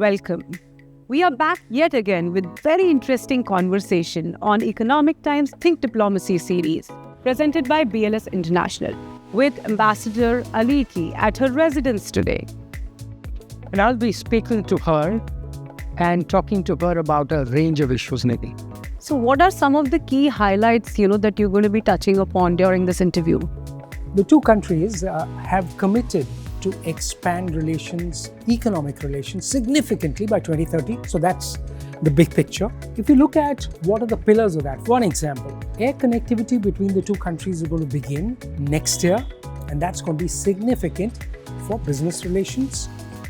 welcome. We are back yet again with very interesting conversation on Economic Times Think Diplomacy series, presented by BLS International, with Ambassador Aliki at her residence today. And I'll be speaking to her and talking to her about a range of issues, Nidhi. So what are some of the key highlights, that you're going to be touching upon during this interview? The two countries have committed to expand relations, economic relations, significantly by 2030. So that's the big picture. If you look at what are the pillars of that, for one example, air connectivity between the two countries is going to begin next year, and that's going to be significant for business relations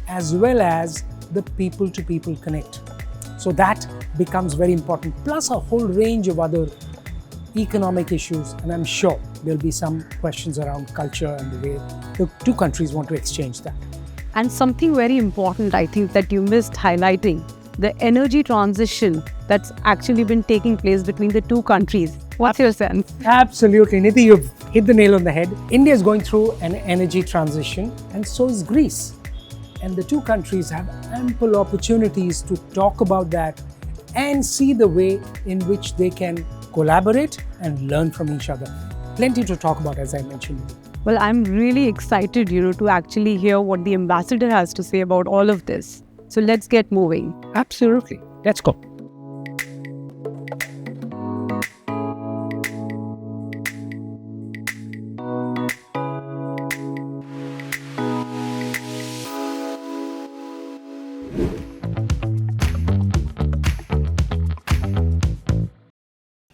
as well as the people-to-people connect. So that becomes very important, plus a whole range of other economic issues, and I'm sure there'll be some questions around culture and the way the two countries want to exchange that. And something very important, I think, that you missed highlighting, the energy transition that's actually been taking place between the two countries. What's your sense? Absolutely, Nidhi, you've hit the nail on the head. India is going through an energy transition, and so is Greece. And the two countries have ample opportunities to talk about that and see the way in which they can collaborate and learn from each other. Plenty to talk about, as I mentioned. Well, I'm really excited, to actually hear what the ambassador has to say about all of this. So let's get moving. Absolutely. Let's go.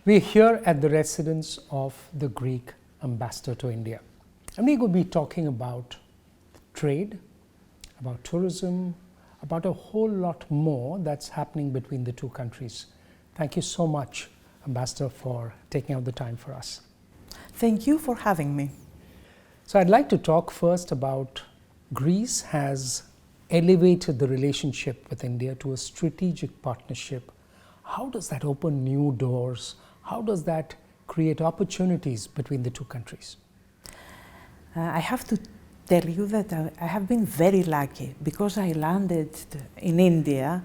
We're here at the residence of the Greek ambassador to India. And we're going to be talking about trade, about tourism, about a whole lot more that's happening between the two countries. Thank you so much, Ambassador, for taking out the time for us. Thank you for having me. So I'd like to talk first about Greece has elevated the relationship with India to a strategic partnership. How does that open new doors? How does that create opportunities between the two countries? I have to tell you that I have been very lucky because I landed in India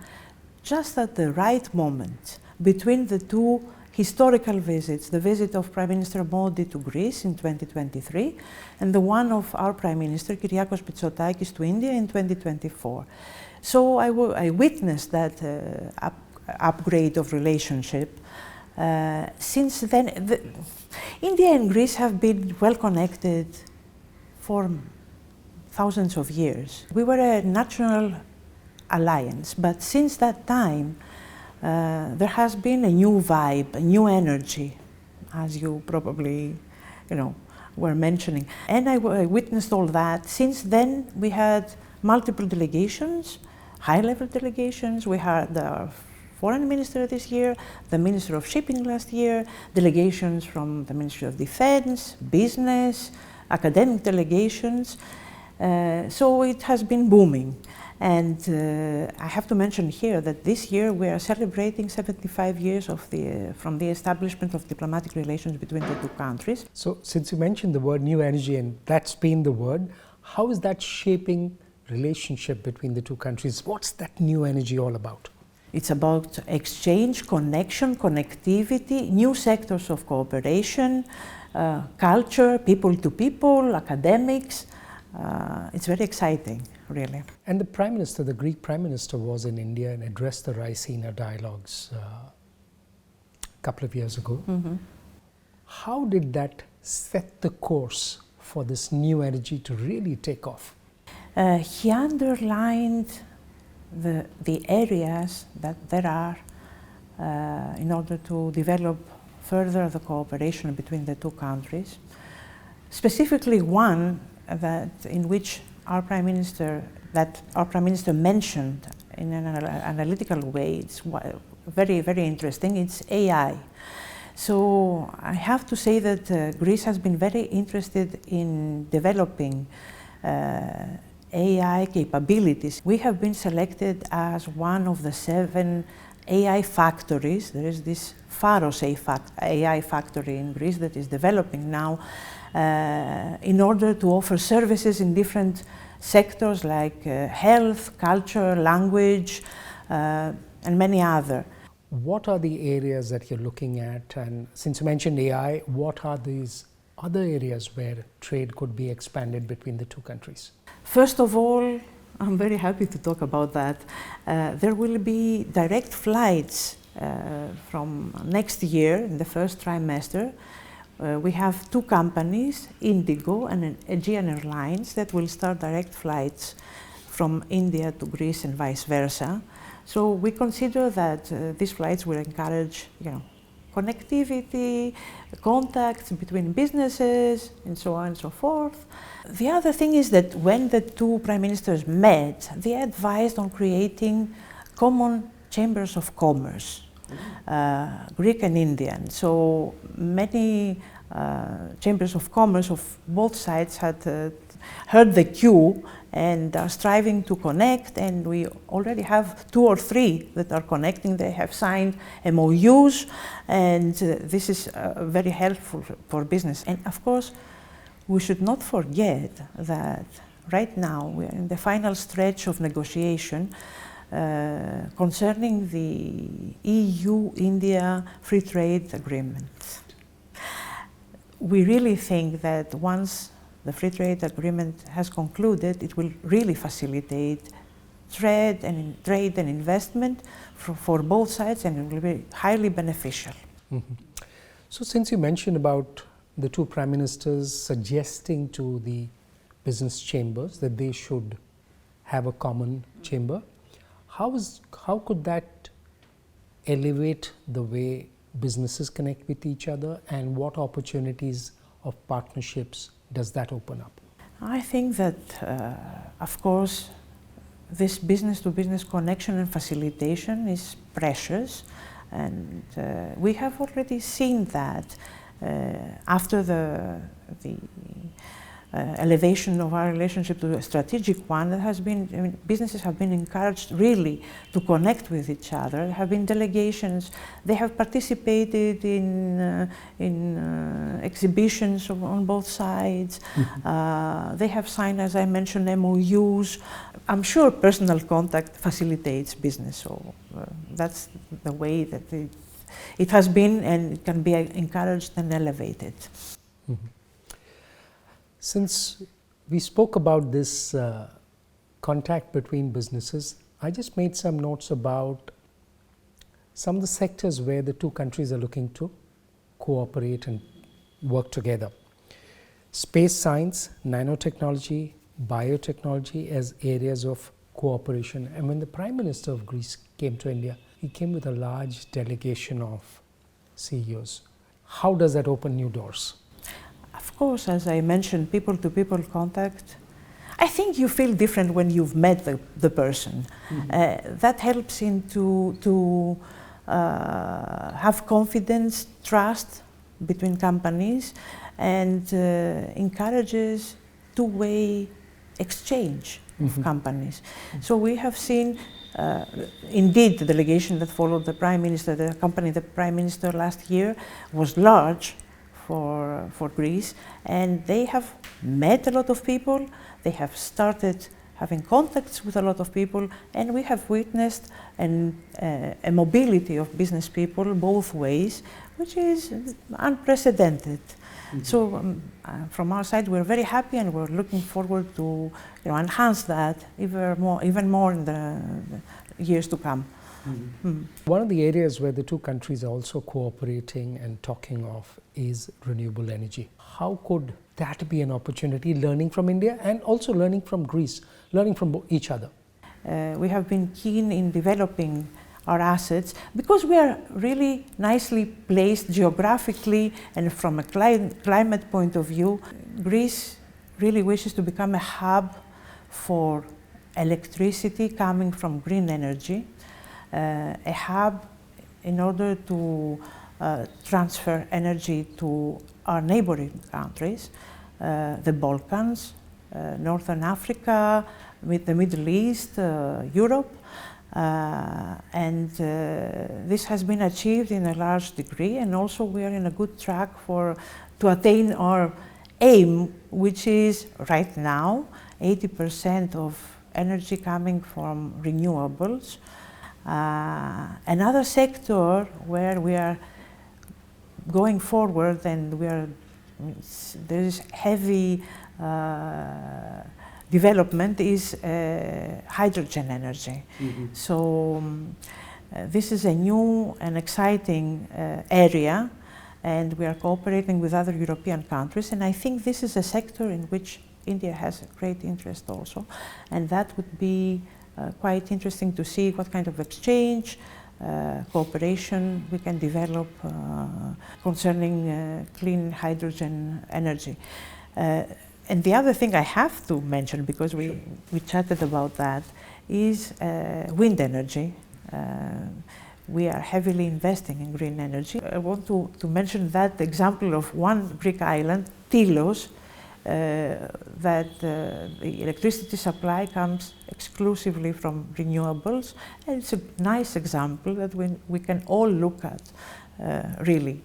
just at the right moment between the two historical visits, the visit of Prime Minister Modi to Greece in 2023 and the one of our Prime Minister Kyriakos Mitsotakis to India in 2024. So I witnessed that upgrade of relationship. Since then, India and Greece have been well connected for thousands of years. We were a natural alliance, but since that time, there has been a new vibe, a new energy, as you probably, were mentioning. And I witnessed all that. Since then, we had multiple delegations, high-level delegations. We had the Foreign Minister this year, the Minister of Shipping last year, delegations from the Ministry of Defense, business, academic delegations. So it has been booming. And I have to mention here that this year we are celebrating 75 years from the establishment of diplomatic relations between the two countries. So since you mentioned the word new energy, and that's been the word, how is that shaping relationship between the two countries? What's that new energy all about? It's about exchange, connection, connectivity, new sectors of cooperation, culture, people to people, academics. It's very exciting, really. And the Prime Minister, the Greek Prime Minister, was in India and addressed the Raisina dialogues a couple of years ago. Mm-hmm. How did that set the course for this new energy to really take off? He underlined the areas that there are in order to develop further the cooperation between the two countries. Specifically one in which our Prime Minister mentioned in an analytical way, it's very, very interesting, it's AI. So I have to say that Greece has been very interested in developing AI capabilities. We have been selected as one of the 7 AI factories. There is this Pharos AI factory in Greece that is developing now in order to offer services in different sectors like health, culture, language, and many other. What are the areas that you're looking at? And since you mentioned AI, what are these other areas where trade could be expanded between the two countries? First of all, I'm very happy to talk about that. There will be direct flights from next year in the first trimester. We have two companies, Indigo and Aegean Airlines, that will start direct flights from India to Greece and vice versa. So we consider that these flights will encourage, connectivity, contacts between businesses, and so on and so forth. The other thing is that when the two prime ministers met, they advised on creating common chambers of commerce, Greek and Indian. So many chambers of commerce of both sides had heard the cue and are striving to connect, and we already have 2 or 3 that are connecting. They have signed MOUs, and this is very helpful for business. And of course, we should not forget that right now we are in the final stretch of negotiation concerning the EU-India Free Trade Agreement. We really think that once the free trade agreement has concluded, it will really facilitate trade and investment for both sides, and it will be highly beneficial. Mm-hmm. So since you mentioned about the two prime ministers suggesting to the business chambers that they should have a common chamber, how could that elevate the way businesses connect with each other, and what opportunities of partnerships does that open up? I think that, of course, this business-to-business connection and facilitation is precious, and we have already seen that after the elevation of our relationship to a strategic one. That has been, businesses have been encouraged really to connect with each other. There have been delegations. They have participated in exhibitions on both sides. Mm-hmm. They have signed, as I mentioned, MOUs. I'm sure personal contact facilitates business, so that's the way that it has been, and it can be encouraged and elevated. Mm-hmm. Since we spoke about this contact between businesses, I just made some notes about some of the sectors where the two countries are looking to cooperate and work together. Space science, nanotechnology, biotechnology as areas of cooperation. And when the Prime Minister of Greece came to India, he came with a large delegation of CEOs. How does that open new doors? Of course, as I mentioned, people-to-people contact. I think you feel different when you've met the person. Mm-hmm. That helps to have confidence, trust between companies, and encourages two-way exchange of companies. So we have seen, indeed, the delegation that followed the Prime Minister, the accompanied the Prime Minister last year, was large for Greece, and they have met a lot of people. They have started having contacts with a lot of people, and we have witnessed a mobility of business people both ways, which is unprecedented. Mm-hmm. So from our side, we're very happy, and we're looking forward to enhance that even more in the years to come. Mm-hmm. Mm. One of the areas where the two countries are also cooperating and talking of is renewable energy. How could that be an opportunity, learning from India and also learning from Greece, learning from each other? We have been keen in developing our assets because we are really nicely placed geographically, and from a climate point of view. Greece really wishes to become a hub for electricity coming from green energy. A hub in order to transfer energy to our neighboring countries, the Balkans, Northern Africa, the Middle East, Europe. This has been achieved in a large degree, and also we are in a good track to attain our aim, which is right now 80% of energy coming from renewables. Another sector where we are going forward and there is heavy development is hydrogen energy. So this is a new and exciting area, and we are cooperating with other European countries, and I think this is a sector in which India has a great interest also, and that would be quite interesting to see what kind of exchange, cooperation we can develop concerning clean hydrogen energy. And the other thing I have to mention, because we chatted about that, is wind energy. We are heavily investing in green energy. I want to mention that example of one Greek island, Tilos, that the electricity supply comes exclusively from renewables, and it's a nice example that we can all look at, really.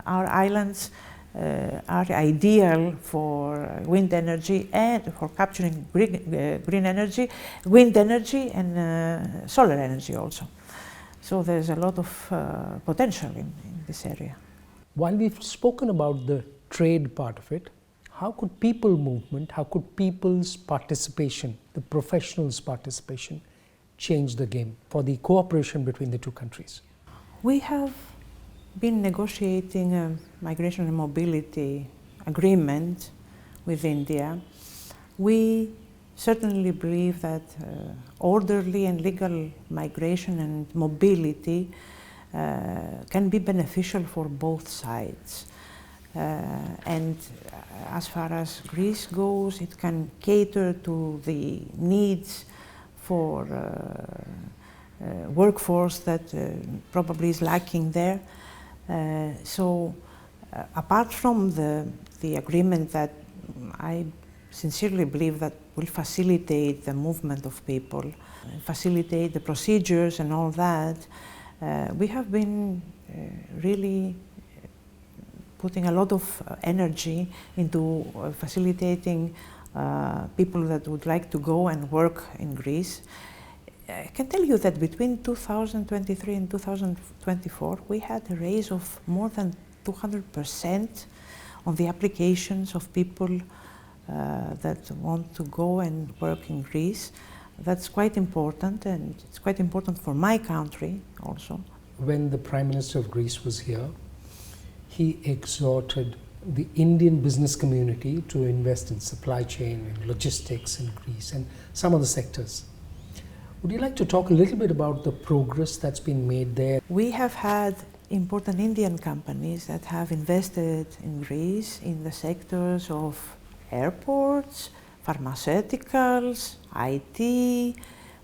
Our islands are ideal for wind energy and for capturing green energy, wind energy and solar energy also. So there's a lot of potential in this area. While we've spoken about the trade part of it, how could people movement, how could people's participation, the professionals' participation, change the game for the cooperation between the two countries? We have been negotiating a migration and mobility agreement with India. We certainly believe that orderly and legal migration and mobility can be beneficial for both sides. And as far as Greece goes, it can cater to the needs for workforce that probably is lacking there. So apart from the agreement that I sincerely believe that will facilitate the movement of people, facilitate the procedures and all that, we have been really putting a lot of energy into facilitating people that would like to go and work in Greece. I can tell you that between 2023 and 2024, we had a raise of more than 200% on the applications of people that want to go and work in Greece. That's quite important, and it's quite important for my country also. When the Prime Minister of Greece was here, he exhorted the Indian business community to invest in supply chain and logistics in Greece and some other sectors. Would you like to talk a little bit about the progress that's been made there? We have had important Indian companies that have invested in Greece in the sectors of airports, pharmaceuticals, IT,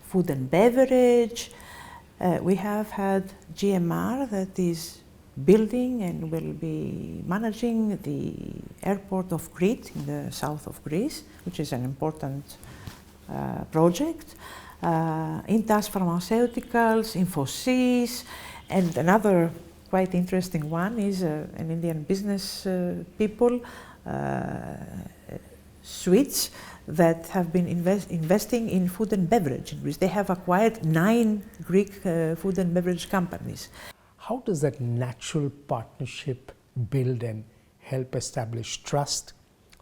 food and beverage. We have had GMR that is building and will be managing the airport of Crete in the south of Greece, which is an important project. Intas Pharmaceuticals, Infosys, and another quite interesting one is an Indian business people, Sweets, that have been investing in food and beverage in Greece. They have acquired 9 Greek food and beverage companies. How does that natural partnership build and help establish trust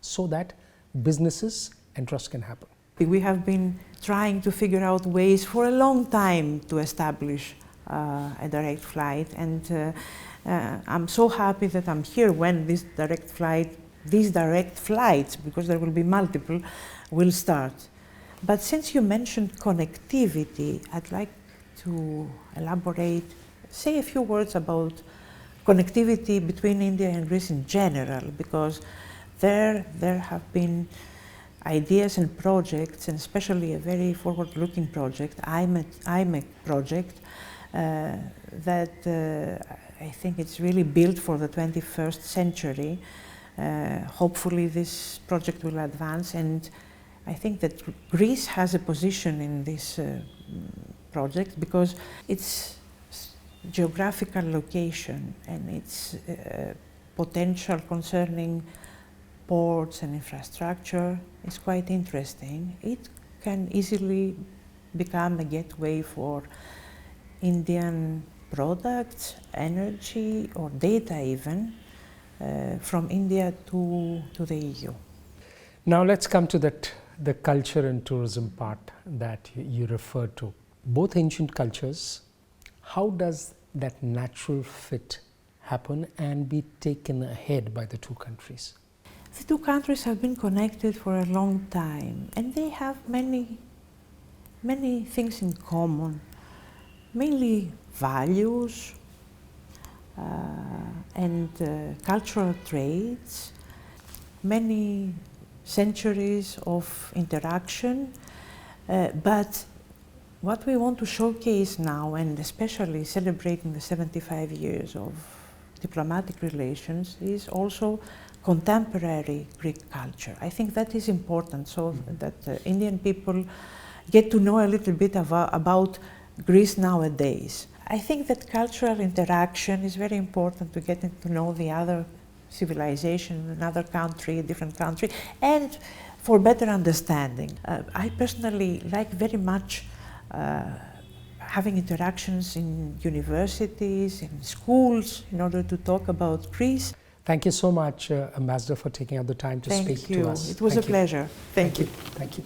so that businesses and trust can happen? We have been trying to figure out ways for a long time to establish a direct flight, and I'm so happy that I'm here when these direct flights, because there will be multiple, will start. But since you mentioned connectivity, I'd like to elaborate, say a few words about connectivity between India and Greece in general, because there have been ideas and projects, and especially a very forward-looking project, IMEC project, that I think it's really built for the 21st century. Hopefully this project will advance, and I think that Greece has a position in this project because its geographical location and its potential concerning ports and infrastructure is quite interesting. It can easily become a gateway for Indian products, energy or data even, from India to the EU. Now let's come to the culture and tourism part that you referred to. Both ancient cultures, how does that natural fit happen and be taken ahead by the two countries? The two countries have been connected for a long time and they have many things in common, mainly values and cultural traits, many centuries of interaction, but what we want to showcase now, and especially celebrating the 75 years of diplomatic relations, is also contemporary Greek culture. I think that is important so that Indian people get to know a little bit about Greece nowadays. I think that cultural interaction is very important to getting to know the other civilization, another country, a different country, and for better understanding. I personally like very much having interactions in universities, in schools, in order to talk about Greece. Thank you so much, Ambassador, for taking out the time to speak to us. It was a pleasure. Thank you. Thank you.